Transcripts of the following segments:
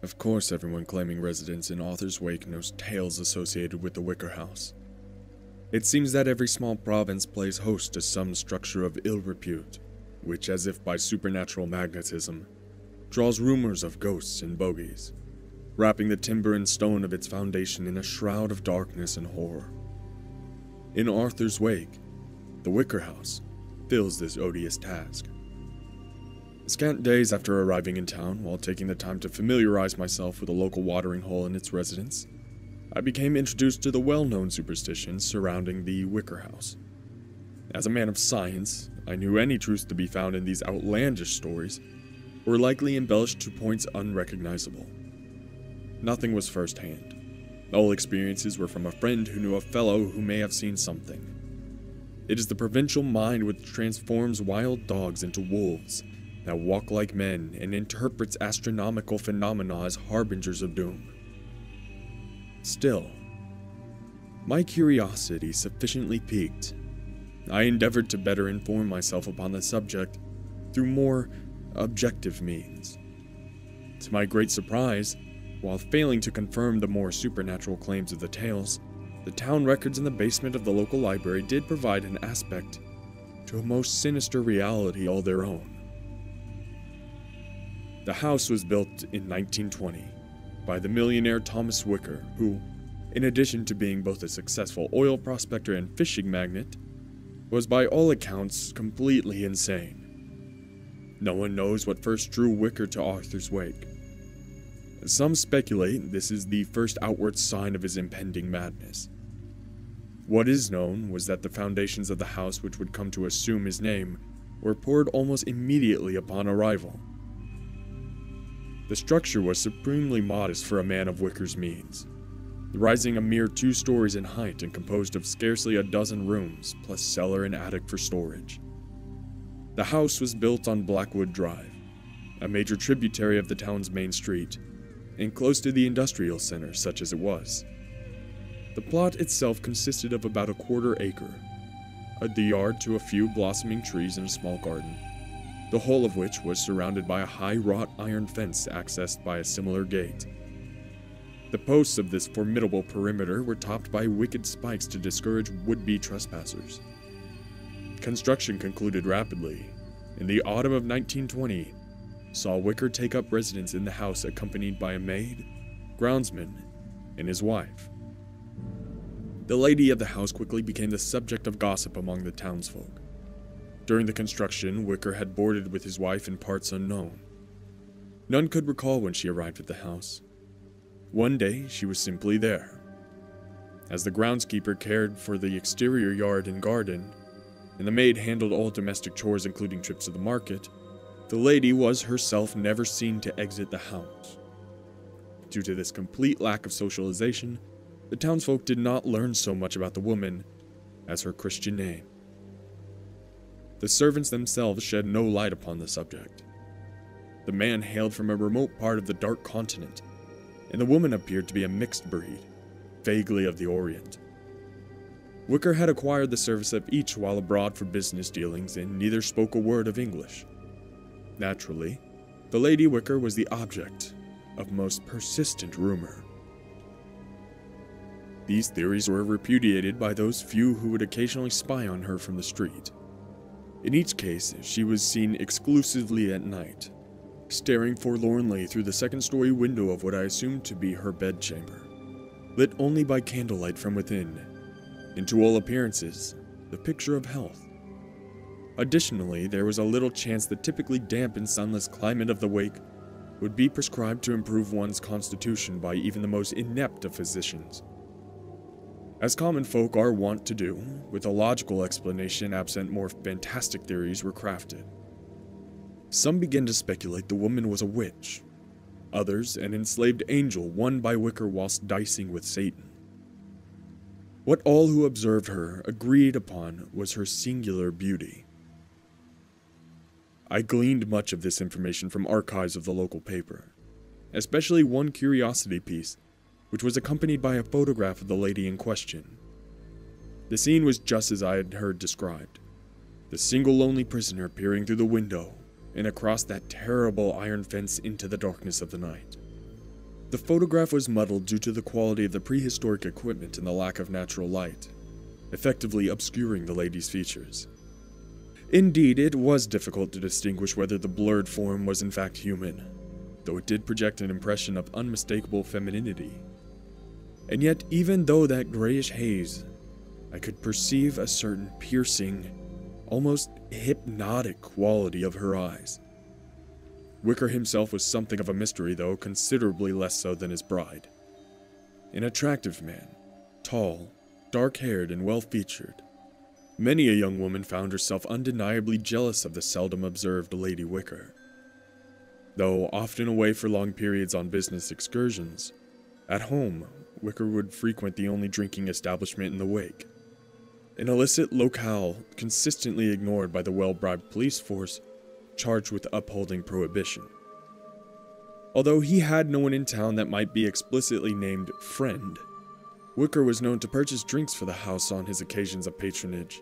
Of course, everyone claiming residence in Arthur's Wake knows tales associated with the Wicker House. It seems that every small province plays host to some structure of ill repute, which, as if by supernatural magnetism, draws rumors of ghosts and bogies, wrapping the timber and stone of its foundation in a shroud of darkness and horror. In Arthur's Wake, the Wicker House fills this odious task. Scant days after arriving in town, while taking the time to familiarize myself with a local watering hole and its residents, I became introduced to the well-known superstitions surrounding the Wicker House. As a man of science, I knew any truths to be found in these outlandish stories were likely embellished to points unrecognizable. Nothing was firsthand. All experiences were from a friend who knew a fellow who may have seen something. It is the provincial mind which transforms wild dogs into wolves, that walk like men and interprets astronomical phenomena as harbingers of doom. Still, my curiosity sufficiently piqued. I endeavored to better inform myself upon the subject through more objective means. To my great surprise, while failing to confirm the more supernatural claims of the tales, the town records in the basement of the local library did provide an aspect to a most sinister reality all their own. The house was built in 1920 by the millionaire Thomas Wicker, who, in addition to being both a successful oil prospector and fishing magnate, was by all accounts completely insane. No one knows what first drew Wicker to Arthur's Wake. Some speculate this is the first outward sign of his impending madness. What is known was that the foundations of the house which would come to assume his name were poured almost immediately upon arrival. The structure was supremely modest for a man of Wicker's means, rising a mere 2 stories in height and composed of scarcely a dozen rooms, plus cellar and attic for storage. The house was built on Blackwood Drive, a major tributary of the town's main street, and close to the industrial center, such as it was. The plot itself consisted of about a quarter acre, the yard to a few blossoming trees and a small garden, the whole of which was surrounded by a high wrought iron fence accessed by a similar gate. The posts of this formidable perimeter were topped by wicked spikes to discourage would-be trespassers. Construction concluded rapidly. In the autumn of 1920, saw Wicker take up residence in the house accompanied by a maid, groundsman, and his wife. The lady of the house quickly became the subject of gossip among the townsfolk. During the construction, Wicker had boarded with his wife in parts unknown. None could recall when she arrived at the house. One day, she was simply there. As the groundskeeper cared for the exterior yard and garden, and the maid handled all domestic chores including trips to the market, the lady was herself never seen to exit the house. Due to this complete lack of socialization, the townsfolk did not learn so much about the woman as her Christian name. The servants themselves shed no light upon the subject. The man hailed from a remote part of the Dark Continent, and the woman appeared to be a mixed breed, vaguely of the Orient. Wicker had acquired the service of each while abroad for business dealings, and neither spoke a word of English. Naturally, the Lady Wicker was the object of most persistent rumor. These theories were repudiated by those few who would occasionally spy on her from the street. In each case, she was seen exclusively at night, staring forlornly through the second-story window of what I assumed to be her bedchamber, lit only by candlelight from within, and to all appearances, the picture of health. Additionally, there was a little chance the typically damp and sunless climate of the Wake would be prescribed to improve one's constitution by even the most inept of physicians. As common folk are wont to do, with a logical explanation absent more fantastic theories were crafted. Some began to speculate the woman was a witch, others an enslaved angel won by Wicker whilst dicing with Satan. What all who observed her agreed upon was her singular beauty. I gleaned much of this information from archives of the local paper, especially one curiosity piece, which was accompanied by a photograph of the lady in question. The scene was just as I had heard described, the single lonely prisoner peering through the window and across that terrible iron fence into the darkness of the night. The photograph was muddled due to the quality of the prehistoric equipment and the lack of natural light, effectively obscuring the lady's features. Indeed, it was difficult to distinguish whether the blurred form was in fact human, though it did project an impression of unmistakable femininity. And yet, even though that grayish haze, I could perceive a certain piercing, almost hypnotic quality of her eyes. Wicker himself was something of a mystery, though considerably less so than his bride. An attractive man, tall, dark-haired, and well-featured. Many a young woman found herself undeniably jealous of the seldom observed Lady Wicker. Though often away for long periods on business excursions, at home, Wicker would frequent the only drinking establishment in the wake, an illicit locale consistently ignored by the well-bribed police force charged with upholding prohibition. Although he had no one in town that might be explicitly named friend, Wicker was known to purchase drinks for the house on his occasions of patronage,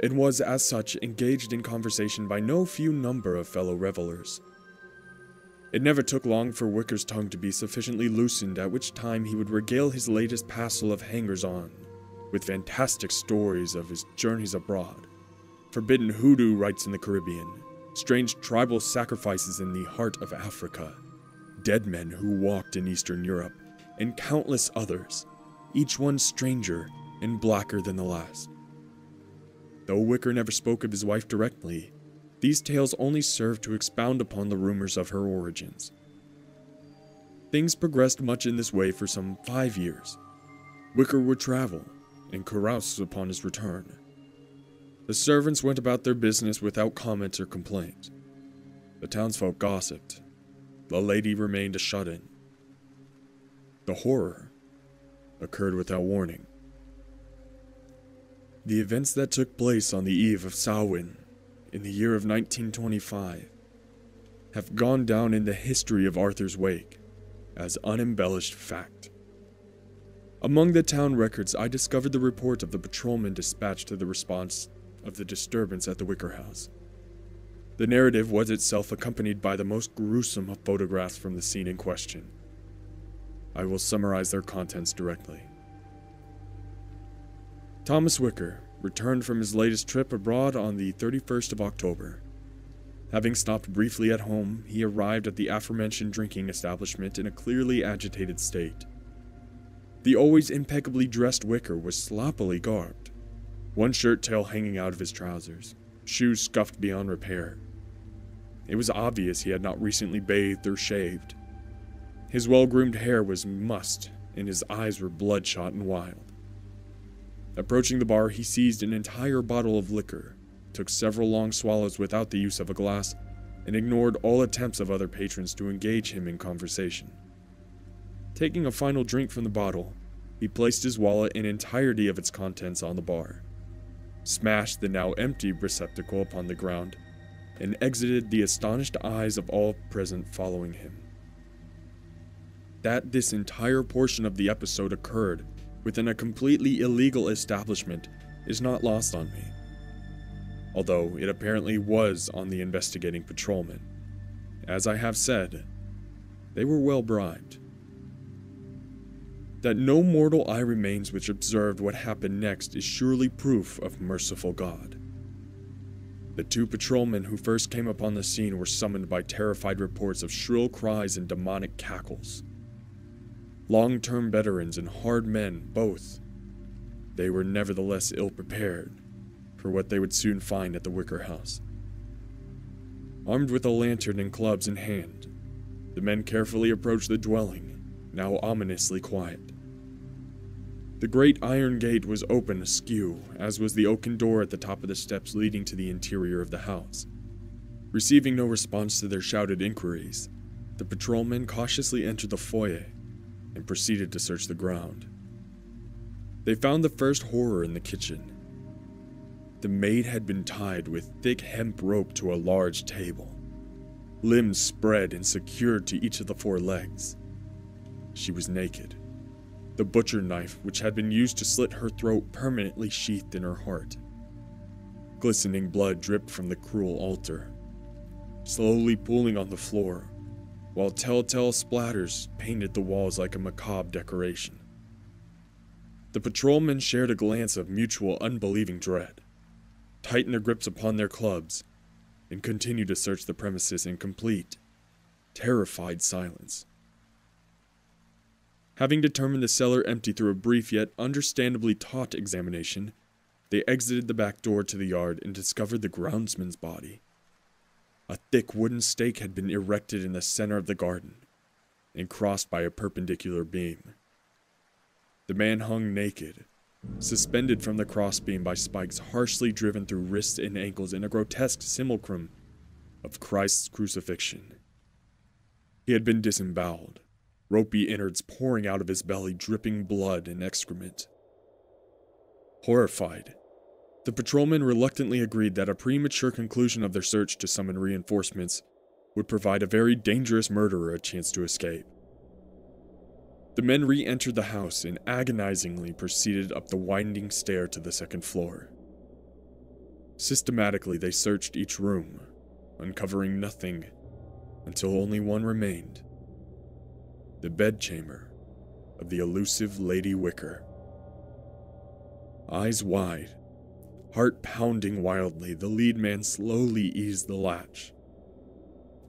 and was as such engaged in conversation by no few number of fellow revelers. It never took long for Wicker's tongue to be sufficiently loosened, at which time he would regale his latest passel of hangers-on with fantastic stories of his journeys abroad, forbidden hoodoo rites in the Caribbean, strange tribal sacrifices in the heart of Africa, dead men who walked in Eastern Europe, and countless others, each one stranger and blacker than the last. Though Wicker never spoke of his wife directly, these tales only served to expound upon the rumors of her origins. Things progressed much in this way for some 5 years. Wicker would travel and carouse upon his return. The servants went about their business without comment or complaint. The townsfolk gossiped. The lady remained a shut-in. The horror occurred without warning. The events that took place on the eve of Samhain in the year of 1925 have gone down in the history of Arthur's Wake as unembellished fact. Among the town records, I discovered the report of the patrolman dispatched to the response of the disturbance at the Wicker House. The narrative was itself accompanied by the most gruesome of photographs from the scene in question. I will summarize their contents directly. Thomas Wicker returned from his latest trip abroad on the 31st of October. Having stopped briefly at home, he arrived at the aforementioned drinking establishment in a clearly agitated state. The always impeccably dressed Wicker was sloppily garbed, one shirt tail hanging out of his trousers, shoes scuffed beyond repair. It was obvious he had not recently bathed or shaved. His well-groomed hair was mussed, and his eyes were bloodshot and wild. Approaching the bar, he seized an entire bottle of liquor, took several long swallows without the use of a glass, and ignored all attempts of other patrons to engage him in conversation. Taking a final drink from the bottle, he placed his wallet and entirety of its contents on the bar, smashed the now empty receptacle upon the ground, and exited the astonished eyes of all present following him. That this entire portion of the episode occurred within a completely illegal establishment is not lost on me, although it apparently was on the investigating patrolmen. As I have said, they were well bribed. That no mortal eye remains which observed what happened next is surely proof of merciful God. The 2 patrolmen who first came upon the scene were summoned by terrified reports of shrill cries and demonic cackles. Long-term veterans and hard men, both, they were nevertheless ill-prepared for what they would soon find at the Wicker House. Armed with a lantern and clubs in hand, the men carefully approached the dwelling, now ominously quiet. The great iron gate was open askew, as was the oaken door at the top of the steps leading to the interior of the house. Receiving no response to their shouted inquiries, the patrolmen cautiously entered the foyer and proceeded to search the ground. They found the first horror in the kitchen. The maid had been tied with thick hemp rope to a large table, limbs spread and secured to each of the 4 legs. She was naked, the butcher knife which had been used to slit her throat permanently sheathed in her heart. Glistening blood dripped from the cruel altar, slowly pooling on the floor, while telltale splatters painted the walls like a macabre decoration. The patrolmen shared a glance of mutual unbelieving dread, tightened their grips upon their clubs, and continued to search the premises in complete, terrified silence. Having determined the cellar empty through a brief yet understandably taut examination, they exited the back door to the yard and discovered the groundsman's body. A thick wooden stake had been erected in the center of the garden and crossed by a perpendicular beam. The man hung naked, suspended from the crossbeam by spikes harshly driven through wrists and ankles in a grotesque simulacrum of Christ's crucifixion. He had been disemboweled, ropey innards pouring out of his belly, dripping blood and excrement. Horrified, the patrolmen reluctantly agreed that a premature conclusion of their search to summon reinforcements would provide a very dangerous murderer a chance to escape. The men re-entered the house and agonizingly proceeded up the winding stair to the second floor. Systematically, they searched each room, uncovering nothing until only one remained: the bedchamber of the elusive Lady Wicker. Eyes wide, heart pounding wildly, the lead man slowly eased the latch.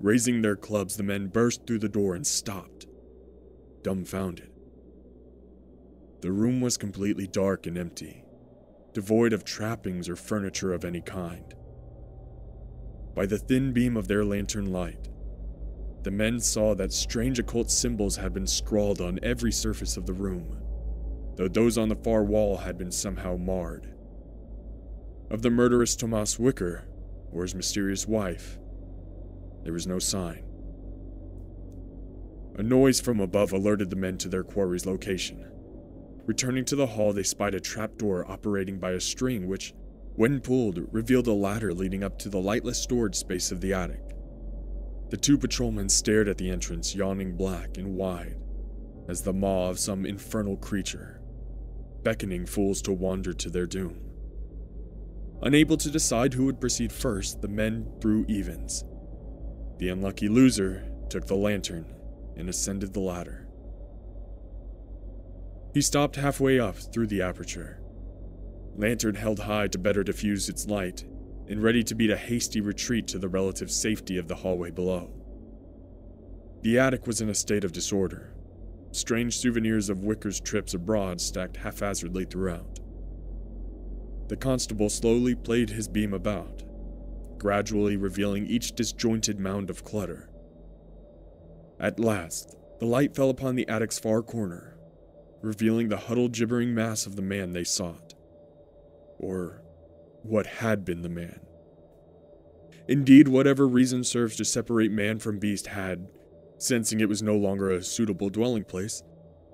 Raising their clubs, the men burst through the door and stopped, dumbfounded. The room was completely dark and empty, devoid of trappings or furniture of any kind. By the thin beam of their lantern light, the men saw that strange occult symbols had been scrawled on every surface of the room, though those on the far wall had been somehow marred. Of the murderous Thomas Wicker, or his mysterious wife, there was no sign. A noise from above alerted the men to their quarry's location. Returning to the hall, they spied a trapdoor operating by a string which, when pulled, revealed a ladder leading up to the lightless storage space of the attic. The two patrolmen stared at the entrance, yawning black and wide, as the maw of some infernal creature, beckoning fools to wander to their doom. Unable to decide who would proceed first, the men threw evens. The unlucky loser took the lantern and ascended the ladder. He stopped halfway up through the aperture, lantern held high to better diffuse its light, and ready to beat a hasty retreat to the relative safety of the hallway below. The attic was in a state of disorder, strange souvenirs of Wicker's trips abroad stacked haphazardly throughout. The constable slowly played his beam about, gradually revealing each disjointed mound of clutter. At last, the light fell upon the attic's far corner, revealing the huddled, gibbering mass of the man they sought. Or what had been the man. Indeed, whatever reason serves to separate man from beast had, sensing it was no longer a suitable dwelling place,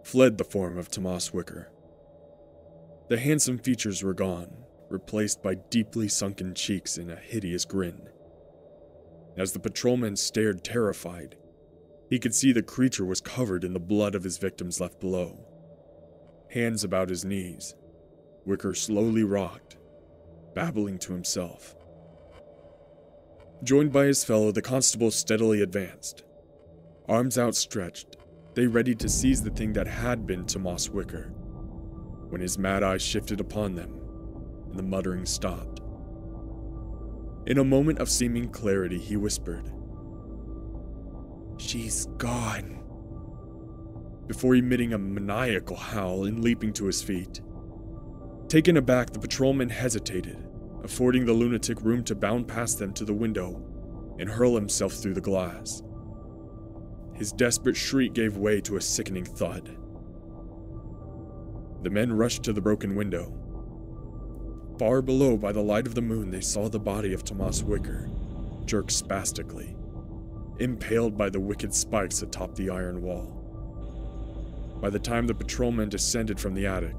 fled the form of Thomas Wicker. The handsome features were gone, replaced by deeply sunken cheeks and a hideous grin. As the patrolman stared terrified, he could see the creature was covered in the blood of his victims left below. Hands about his knees, Wicker slowly rocked, babbling to himself. Joined by his fellow, the constable steadily advanced. Arms outstretched, they ready to seize the thing that had been Thomas Wicker, when his mad eyes shifted upon them, and the muttering stopped. In a moment of seeming clarity, he whispered, "She's gone," before emitting a maniacal howl and leaping to his feet. Taken aback, the patrolman hesitated, affording the lunatic room to bound past them to the window and hurl himself through the glass. His desperate shriek gave way to a sickening thud. The men rushed to the broken window. Far below, by the light of the moon, they saw the body of Thomas Wicker, jerked spastically, impaled by the wicked spikes atop the iron wall. By the time the patrolmen descended from the attic,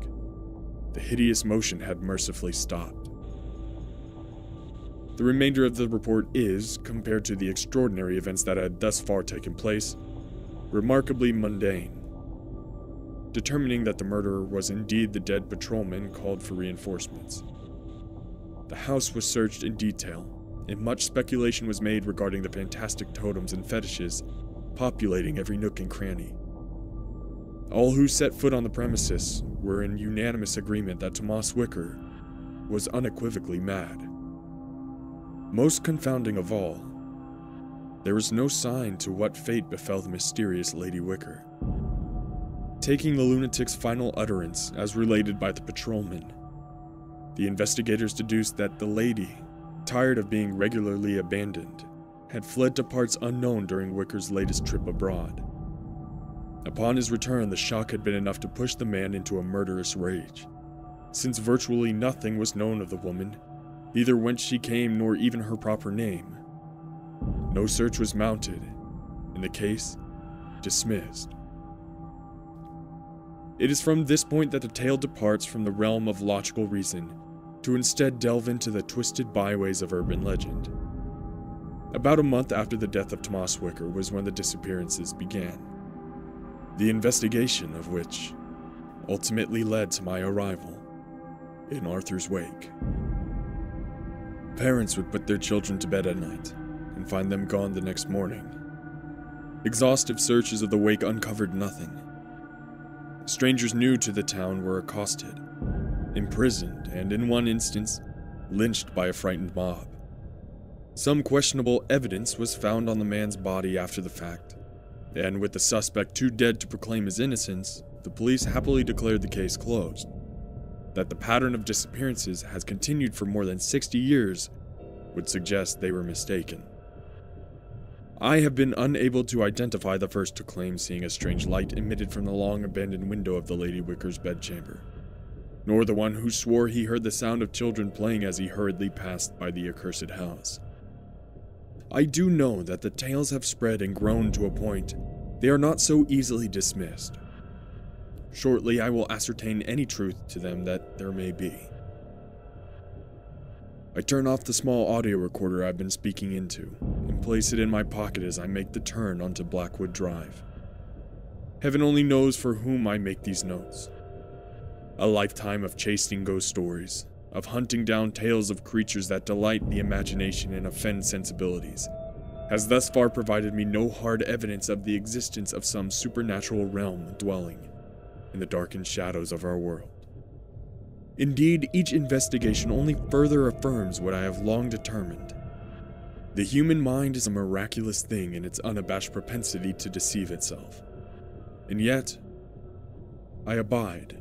the hideous motion had mercifully stopped. The remainder of the report is, compared to the extraordinary events that had thus far taken place, remarkably mundane. Determining that the murderer was indeed the dead patrolman called for reinforcements. The house was searched in detail, and much speculation was made regarding the fantastic totems and fetishes populating every nook and cranny. All who set foot on the premises were in unanimous agreement that Thomas Wicker was unequivocally mad. Most confounding of all, there was no sign to what fate befell the mysterious Lady Wicker. Taking the lunatic's final utterance as related by the patrolman, the investigators deduced that the lady, tired of being regularly abandoned, had fled to parts unknown during Wicker's latest trip abroad. Upon his return, the shock had been enough to push the man into a murderous rage, since virtually nothing was known of the woman, neither whence she came nor even her proper name. No search was mounted, and the case dismissed. It is from this point that the tale departs from the realm of logical reason to instead delve into the twisted byways of urban legend. About a month after the death of Thomas Wicker was when the disappearances began, the investigation of which ultimately led to my arrival in Arthur's wake. Parents would put their children to bed at night and find them gone the next morning. Exhaustive searches of the wake uncovered nothing. Strangers new to the town were accosted, imprisoned, and in one instance, lynched by a frightened mob. Some questionable evidence was found on the man's body after the fact, and with the suspect too dead to proclaim his innocence, the police happily declared the case closed. That the pattern of disappearances has continued for more than 60 years would suggest they were mistaken. I have been unable to identify the first to claim seeing a strange light emitted from the long-abandoned window of the Lady Wicker's bedchamber, nor the one who swore he heard the sound of children playing as he hurriedly passed by the accursed house. I do know that the tales have spread and grown to a point they are not so easily dismissed. Shortly, I will ascertain any truth to them that there may be. I turn off the small audio recorder I've been speaking into and place it in my pocket as I make the turn onto Blackwood Drive. Heaven only knows for whom I make these notes. A lifetime of chasing ghost stories, of hunting down tales of creatures that delight the imagination and offend sensibilities, has thus far provided me no hard evidence of the existence of some supernatural realm dwelling in the darkened shadows of our world. Indeed, each investigation only further affirms what I have long determined. The human mind is a miraculous thing in its unabashed propensity to deceive itself. And yet, I abide.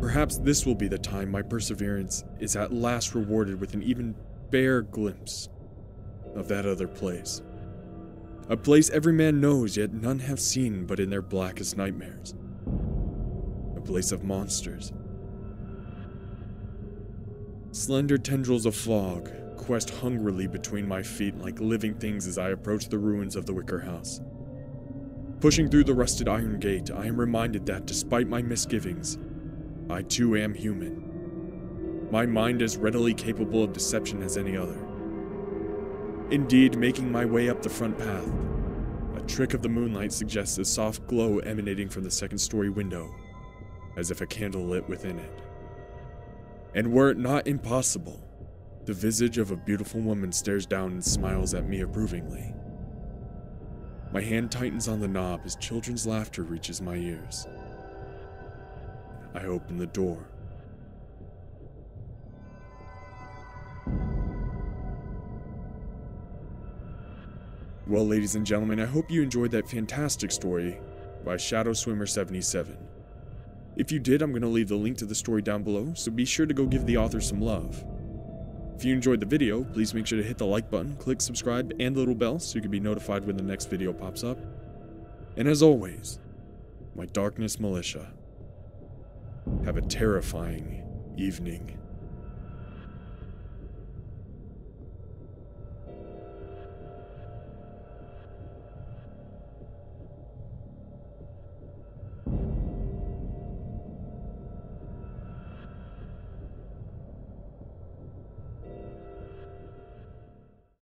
Perhaps this will be the time my perseverance is at last rewarded with an even bare glimpse of that other place. A place every man knows, yet none have seen but in their blackest nightmares. A place of monsters. Slender tendrils of fog quest hungrily between my feet like living things as I approach the ruins of the Wicker House. Pushing through the rusted iron gate, I am reminded that despite my misgivings, I too am human. My mind as readily capable of deception as any other. Indeed, making my way up the front path, a trick of the moonlight suggests a soft glow emanating from the second-story window, as if a candle lit within it. And were it not impossible, the visage of a beautiful woman stares down and smiles at me approvingly. My hand tightens on the knob as children's laughter reaches my ears. I open the door. Well, ladies and gentlemen, I hope you enjoyed that fantastic story by Shadow Swimmer 77. If you did, I'm going to leave the link to the story down below, so be sure to go give the author some love. If you enjoyed the video, please make sure to hit the like button, click subscribe, and the little bell so you can be notified when the next video pops up. And as always, my Darkness Militia, have a terrifying evening.